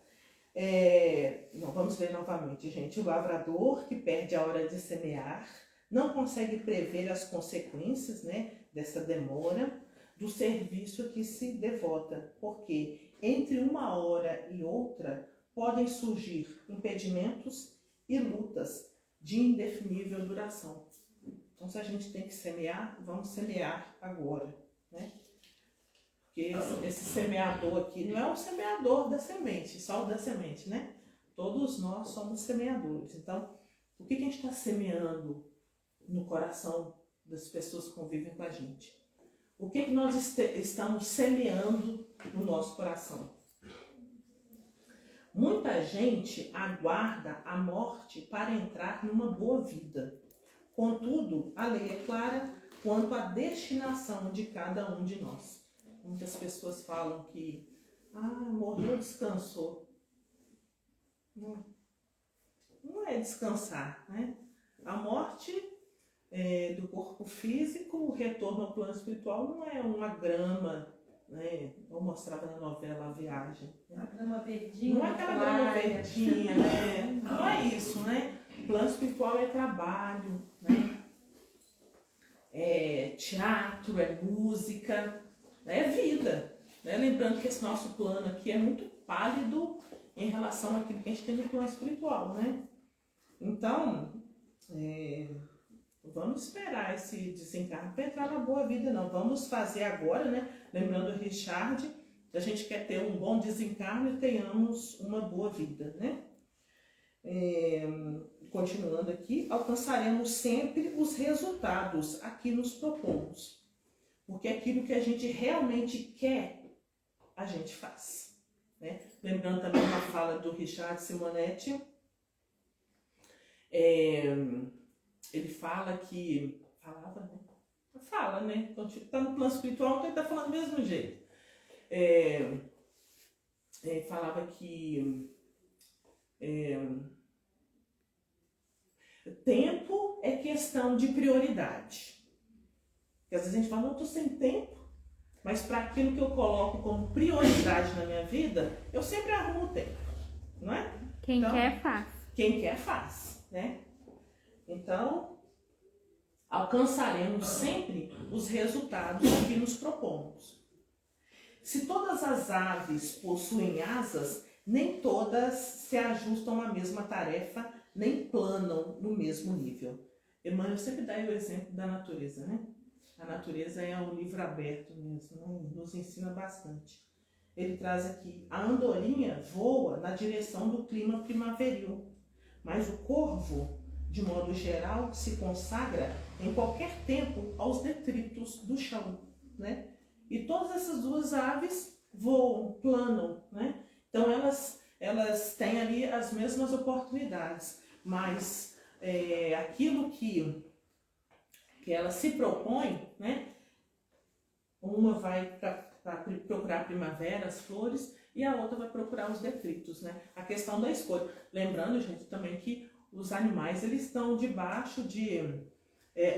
vamos ver novamente, gente. O lavrador que perde a hora de semear não consegue prever as consequências, né? Dessa demora do serviço que se devota, porque entre uma hora e outra podem surgir impedimentos e lutas de indefinível duração. Então, se a gente tem que semear, vamos semear agora, né? Porque esse semeador aqui não é o semeador da semente, só o da semente, né? Todos nós somos semeadores. Então, o que a gente está semeando no coração das pessoas que convivem com a gente? O que nós estamos semeando no nosso coração? Muita gente aguarda a morte para entrar numa boa vida. Contudo, a lei é clara quanto à destinação de cada um de nós. Muitas pessoas falam que morreu, descansou. Não é descansar, né? A morte do corpo físico, o retorno ao plano espiritual não é uma grama, né? Eu mostrava na novela A Viagem. Uma grama verdinha. Não é aquela grama verdinha, né? Não é isso, né? O plano espiritual é trabalho, né? É teatro, é música, é vida. Né? Lembrando que esse nosso plano aqui é muito pálido em relação àquilo que a gente tem no plano espiritual, né? Então, vamos esperar esse desencarne para entrar na boa vida, não. Vamos fazer agora, né? Lembrando o Richard, a gente quer ter um bom desencarne e tenhamos uma boa vida, né? Continuando aqui, alcançaremos sempre os resultados a que nos propomos. Porque aquilo que a gente realmente quer, a gente faz. Né? Lembrando também uma fala do Richard Simonetti, ele fala que... Fala, né? Então, está no plano espiritual, então ele está falando do mesmo jeito. Falava que tempo é questão de prioridade. Porque às vezes a gente fala, não, estou sem tempo, mas para aquilo que eu coloco como prioridade na minha vida, eu sempre arrumo tempo, não é? Quem quer, faz. Quem quer, faz, né? Então, alcançaremos sempre os resultados que nos propomos. Se todas as aves possuem asas, nem todas se ajustam à mesma tarefa, nem planam no mesmo nível. Emmanuel sempre dá o exemplo da natureza, né? A natureza é um livro aberto mesmo, né? Nos ensina bastante. Ele traz aqui, a andorinha voa na direção do clima primaveril, mas o corvo, de modo geral, se consagra em qualquer tempo aos detritos do chão, né? E todas essas duas aves voam, planam, né? Então elas têm ali as mesmas oportunidades, mas aquilo que ela se propõe, né? Uma vai para procurar primavera, as flores, e a outra vai procurar os detritos, né? A questão da escolha. Lembrando, gente, também que os animais, eles estão debaixo de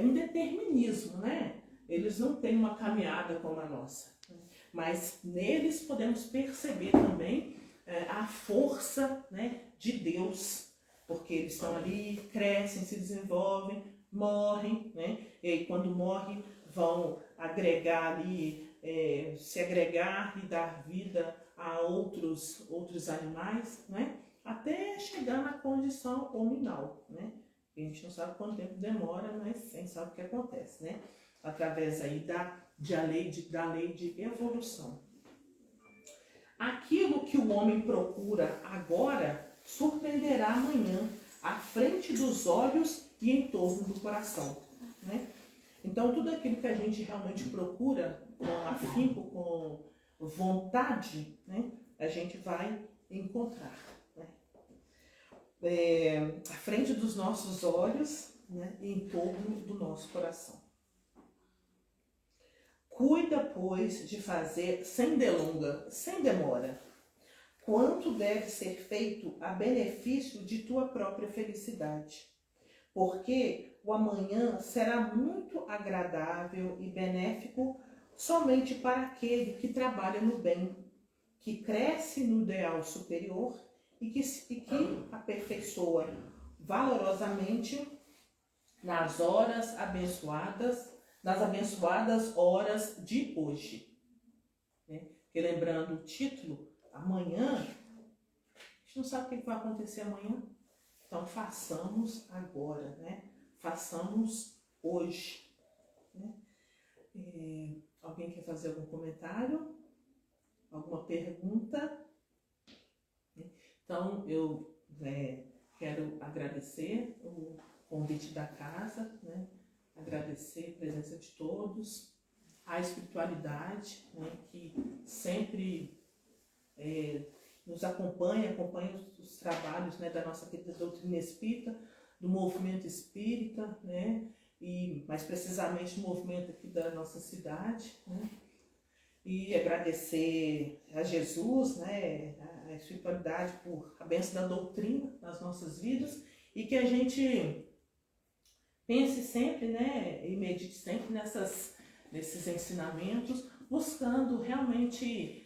um determinismo, né? Eles não têm uma caminhada como a nossa, né? Mas neles podemos perceber também a força, né, de Deus, porque eles estão ali, crescem, se desenvolvem, morrem, né? E aí, quando morrem, vão agregar ali, se agregar e dar vida a outros animais, né? Até chegar na condição hominal, né? A gente não sabe quanto tempo demora, mas a gente sabe o que acontece, né? Através aí da lei de evolução. Aquilo que o homem procura agora surpreenderá amanhã, à frente dos olhos e em torno do coração, né? Então, tudo aquilo que a gente realmente procura com afinco, com vontade, né, a gente vai encontrar, né? À frente dos nossos olhos, né, e em torno do nosso coração. Cuida, pois, de fazer sem delonga, sem demora, quanto deve ser feito a benefício de tua própria felicidade, porque o amanhã será muito agradável e benéfico somente para aquele que trabalha no bem, que cresce no ideal superior e que aperfeiçoa valorosamente nas abençoadas horas de hoje, né? Porque lembrando o título, amanhã, a gente não sabe o que vai acontecer amanhã, então façamos agora, né? Façamos hoje, né? Alguém quer fazer algum comentário? Alguma pergunta? Então, eu quero agradecer o convite da casa, né? Agradecer a presença de todos, a espiritualidade, né? Que sempre nos acompanha os trabalhos, né? Da nossa querida doutrina espírita, do movimento espírita, né? E mais precisamente o movimento aqui da nossa cidade, né? E agradecer a Jesus, né, a espiritualidade por a bênção da doutrina nas nossas vidas, e que a gente pense sempre, né, e medite sempre nesses ensinamentos, buscando realmente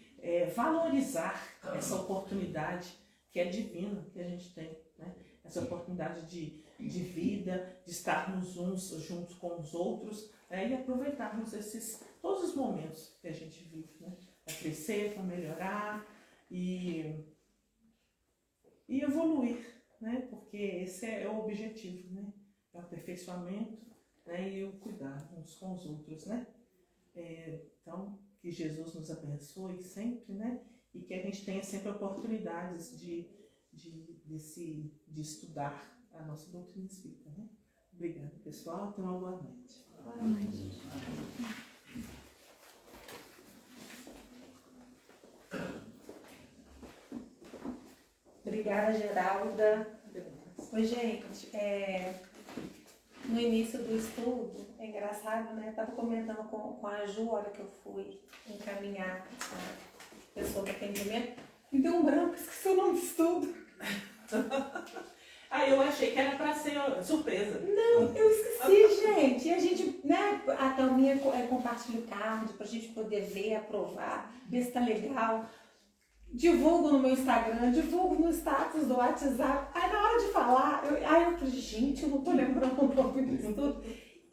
valorizar essa oportunidade que é divina que a gente tem, né? Essa oportunidade de vida, de estarmos uns juntos com os outros, e aproveitarmos todos os momentos que a gente vive, né? Para crescer, para melhorar e evoluir, né? Porque esse é o objetivo, né? É o aperfeiçoamento, né? E o cuidar uns com os outros, né? Então, que Jesus nos abençoe sempre, né? E que a gente tenha sempre oportunidades de estudar a nossa doutrina espírita, né? Obrigada, pessoal. Até uma boa noite. Boa noite. Obrigada, Geralda. Oi, gente. No início do estudo, é engraçado, né? Eu estava comentando com a Ju, a hora que eu fui encaminhar a pessoa do atendimento, me deu um branco, esqueci o nome do estudo. Eu achei que era para ser surpresa. Não, eu esqueci, gente. E a gente, né, a Thelminha compartilha o card pra gente poder ver, aprovar, ver se tá legal. Divulgo no meu Instagram, divulgo no status do WhatsApp. Aí na hora de falar, eu falei, gente, eu não tô lembrando o nome disso tudo.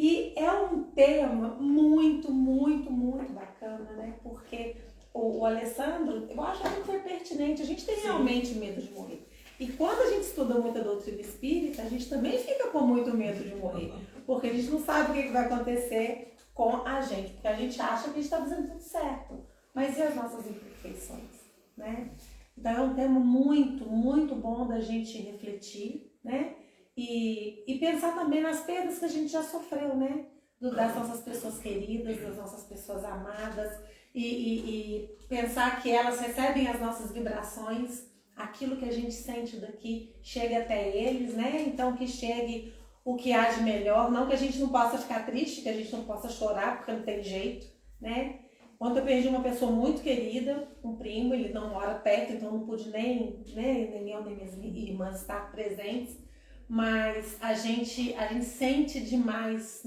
E é um tema muito, muito, muito bacana, né? Porque o Alessandro, eu acho que foi pertinente. A gente tem realmente medo de morrer. E quando a gente estuda muito a doutrina espírita, a gente também fica com muito medo de morrer. Porque a gente não sabe o que vai acontecer com a gente. Porque a gente acha que a gente está fazendo tudo certo. Mas e as nossas imperfeições, né? Então é um tema muito, muito bom da gente refletir, né? E pensar também nas perdas que a gente já sofreu, né? Das nossas pessoas queridas, das nossas pessoas amadas. E pensar que elas recebem as nossas vibrações, aquilo que a gente sente daqui chega até eles, né? Então que chegue o que há de melhor, não que a gente não possa ficar triste, que a gente não possa chorar, porque não tem jeito, né? Ontem eu perdi uma pessoa muito querida, um primo, ele não mora perto, então não pude nem eu nem minhas irmãs estar presentes, mas a gente sente demais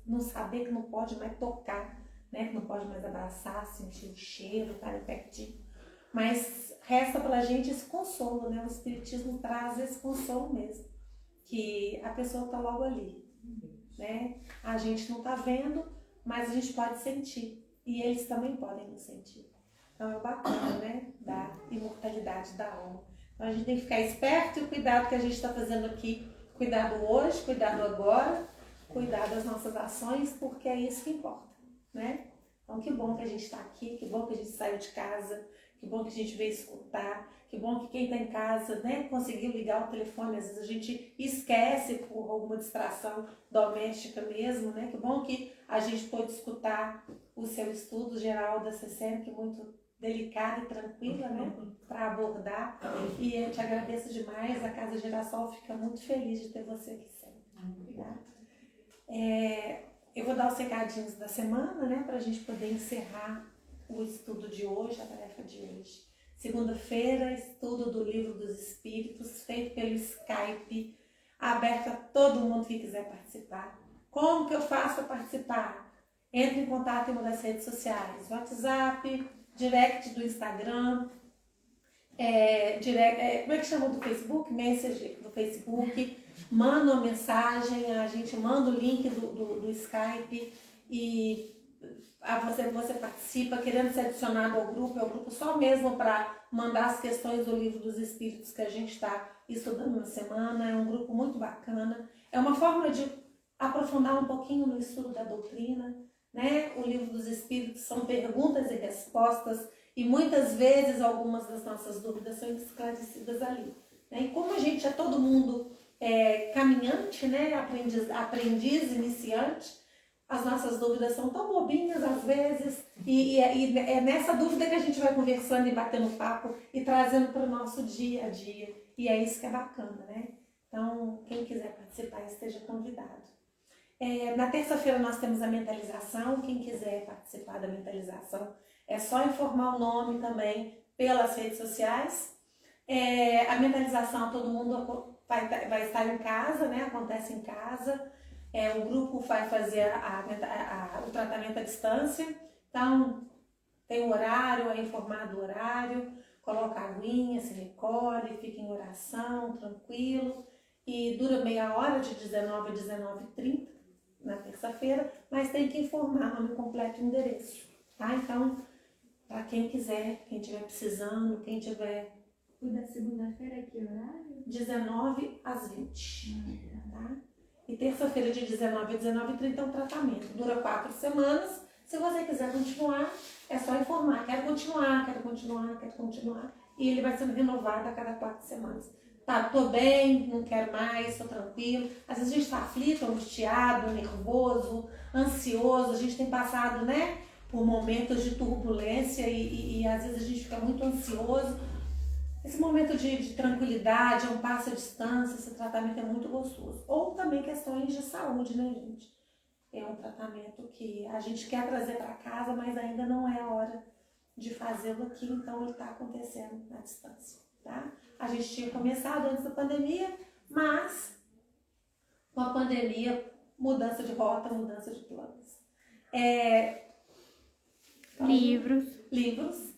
não saber que não pode mais tocar, né? Que não pode mais abraçar, sentir o cheiro, estar pertinho. Mas resta pra gente esse consolo, né? O Espiritismo traz esse consolo mesmo, que a pessoa está logo ali, né? A gente não está vendo, mas a gente pode sentir. E eles também podem nos sentir. Então é o bacana, né? Da imortalidade da alma. Então a gente tem que ficar esperto e o cuidado que a gente está fazendo aqui. Cuidado hoje, cuidado agora, cuidar das nossas ações, porque é isso que importa, né? Então que bom que a gente está aqui, que bom que a gente saiu de casa, que bom que a gente veio escutar, que bom que quem está em casa, né, conseguiu ligar o telefone. Às vezes a gente esquece por alguma distração doméstica mesmo, né? Que bom que a gente pôde escutar o seu estudo geral da CCN, que é muito delicada e tranquila, né, para abordar. E eu te agradeço demais, a Casa Girassol fica muito feliz de ter você aqui sempre. Tá? Eu vou dar os recadinhos da semana, né, para a gente poder encerrar o estudo de hoje, a tarefa de hoje. Segunda-feira, estudo do Livro dos Espíritos, feito pelo Skype, aberto a todo mundo que quiser participar. Como que eu faço para participar? Entre em contato em uma das redes sociais, WhatsApp, direct do Instagram, como é que chama do Facebook? Message do Facebook, manda uma mensagem, a gente manda o link do Skype e você participa, querendo ser adicionado ao grupo, é o grupo só mesmo para mandar as questões do Livro dos Espíritos que a gente está estudando na semana, é um grupo muito bacana, é uma forma de aprofundar um pouquinho no estudo da doutrina, né? O Livro dos Espíritos são perguntas e respostas e muitas vezes algumas das nossas dúvidas são esclarecidas ali, né? E como a gente é todo mundo caminhante, né? Aprendiz, iniciante, as nossas dúvidas são tão bobinhas às vezes e é nessa dúvida que a gente vai conversando e batendo papo e trazendo para o nosso dia a dia, e é isso que é bacana, né? Então quem quiser participar esteja convidado. Na terça-feira nós temos a mentalização. Quem quiser participar da mentalização é só informar o nome também pelas redes sociais. A mentalização todo mundo vai estar em casa, né? Acontece em casa. O grupo vai fazer o tratamento à distância. Então tem o horário, é informado o horário, coloca a aguinha, se recolhe, fica em oração, tranquilo. E dura meia hora, de 19 a 19h30. Na terça-feira, mas tem que informar nome completo e endereço, tá? Então, para quem quiser, quem estiver precisando, quem tiver... O da segunda-feira, que horário? 19 às 20, tá? E terça-feira de 19 a 19h30 é um tratamento. Dura 4 semanas. Se você quiser continuar, é só informar. Quero continuar. E ele vai sendo renovado a cada 4 semanas. Tá, tô bem, não quero mais, tô tranquilo. Às vezes a gente tá aflito, angustiado, nervoso, ansioso. A gente tem passado, né, por momentos de turbulência e às vezes a gente fica muito ansioso. Esse momento de tranquilidade, um passo à distância, esse tratamento é muito gostoso. Ou também questões de saúde, né, gente? É um tratamento que a gente quer trazer para casa, mas ainda não é a hora de fazê-lo aqui, então ele está acontecendo à distância, tá? A gente tinha começado antes da pandemia, mas com a pandemia, mudança de rota, mudança de planos. Livros.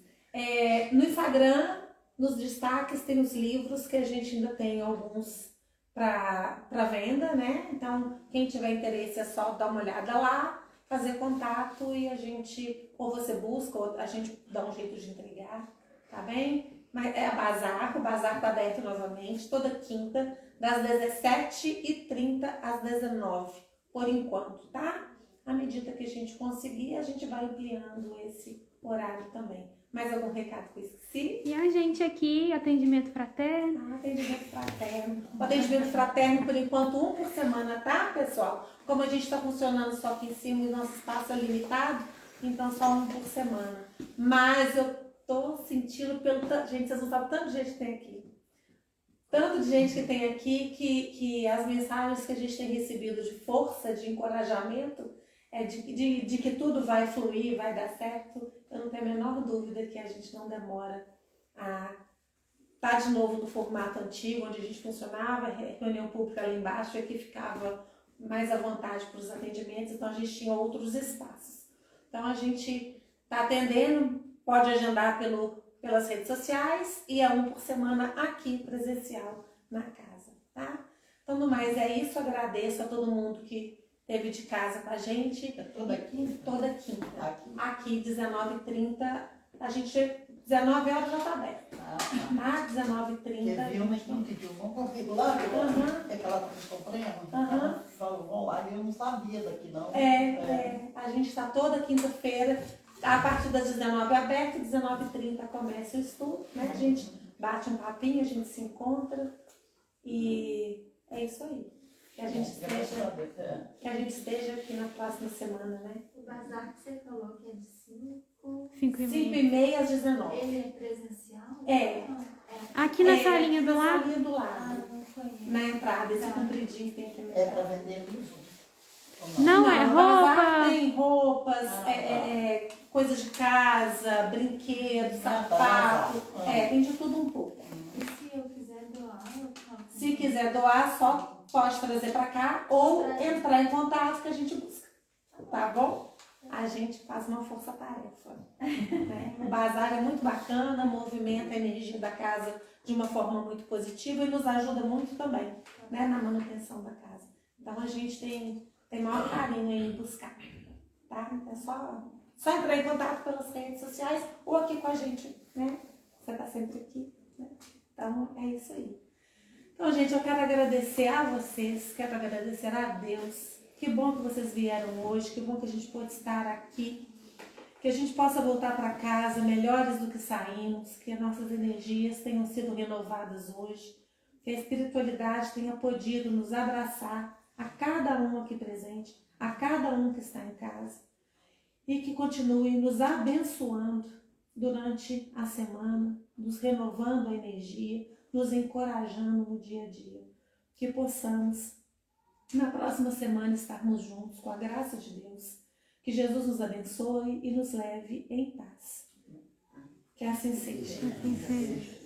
No Instagram, nos destaques, tem os livros que a gente ainda tem alguns para venda, né? Então, quem tiver interesse é só dar uma olhada lá, fazer contato e a gente, ou você busca, ou a gente dá um jeito de entregar, tá bem? Mas é o bazar está aberto novamente, toda quinta, das 17h30 às 19h, por enquanto, tá? À medida que a gente conseguir, a gente vai ampliando esse horário também. Mais algum recado que eu esqueci? E a gente aqui, atendimento fraterno. Atendimento fraterno. O atendimento fraterno, por enquanto, 1 por semana, tá, pessoal? Como a gente está funcionando só aqui em cima e o nosso espaço é limitado, então só 1 por semana. Mas eu tô sentindo pelo tanto... Gente, vocês não sabem tanto de gente que tem aqui. Tanto de gente que tem aqui que as mensagens que a gente tem recebido de força, de encorajamento, de que tudo vai fluir, vai dar certo. Eu não tenho a menor dúvida que a gente não demora a estar de novo no formato antigo, onde a gente funcionava, reunião pública lá embaixo, e aqui ficava mais à vontade para os atendimentos, então a gente tinha outros espaços. Então a gente está atendendo, pode agendar pelas redes sociais e 1 por semana aqui presencial na casa, tá? Então, no mais é isso, agradeço a todo mundo que teve de casa com a gente. Toda quinta? Toda quinta. Aqui. Aqui, 19h30, a gente, 19 horas já está aberto. Tá, 19h30. Teve uma que me pediu, vamos comigo lá, que ela tá me comprando. Ela falou, vamos lá, e eu não sabia daqui não. A gente está toda quinta-feira, a partir das 19h aberto, 19h30 começa o estudo, né? A gente bate um papinho, a gente se encontra e é isso aí. Que a gente esteja aqui na próxima semana, né? O bazar que você falou que é de 5h30 às 19h. Ele é presencial? É. Aqui na salinha do na lado? salinha do lado. Não conheço. Na entrada, esse compridinho que tem aqui na É entrada. para vender livro? Não, é roupa. Tem roupas, coisas de casa, brinquedos, sapato. Tem de tudo um pouco. E se eu quiser doar, eu faço? Se quiser doar, só pode trazer para cá ou entrar em contato que a gente busca. Tá bom? A gente faz uma força-tarefa. Né? O bazar é muito bacana, movimenta a energia da casa de uma forma muito positiva e nos ajuda muito também, né, na manutenção da casa. Então a gente tem maior carinho em buscar. Tá? É só entrar em contato pelas redes sociais ou aqui com a gente, né? Você tá sempre aqui, né? Então é isso aí. Então, gente, eu quero agradecer a vocês, quero agradecer a Deus. Que bom que vocês vieram hoje, que bom que a gente pôde estar aqui, que a gente possa voltar para casa melhores do que saímos, que as nossas energias tenham sido renovadas hoje, que a espiritualidade tenha podido nos abraçar, a cada um aqui presente, a cada um que está em casa, e que continue nos abençoando durante a semana, nos renovando a energia, nos encorajando no dia a dia. Que possamos, na próxima semana, estarmos juntos com a graça de Deus. Que Jesus nos abençoe e nos leve em paz. Que assim seja. Assim seja.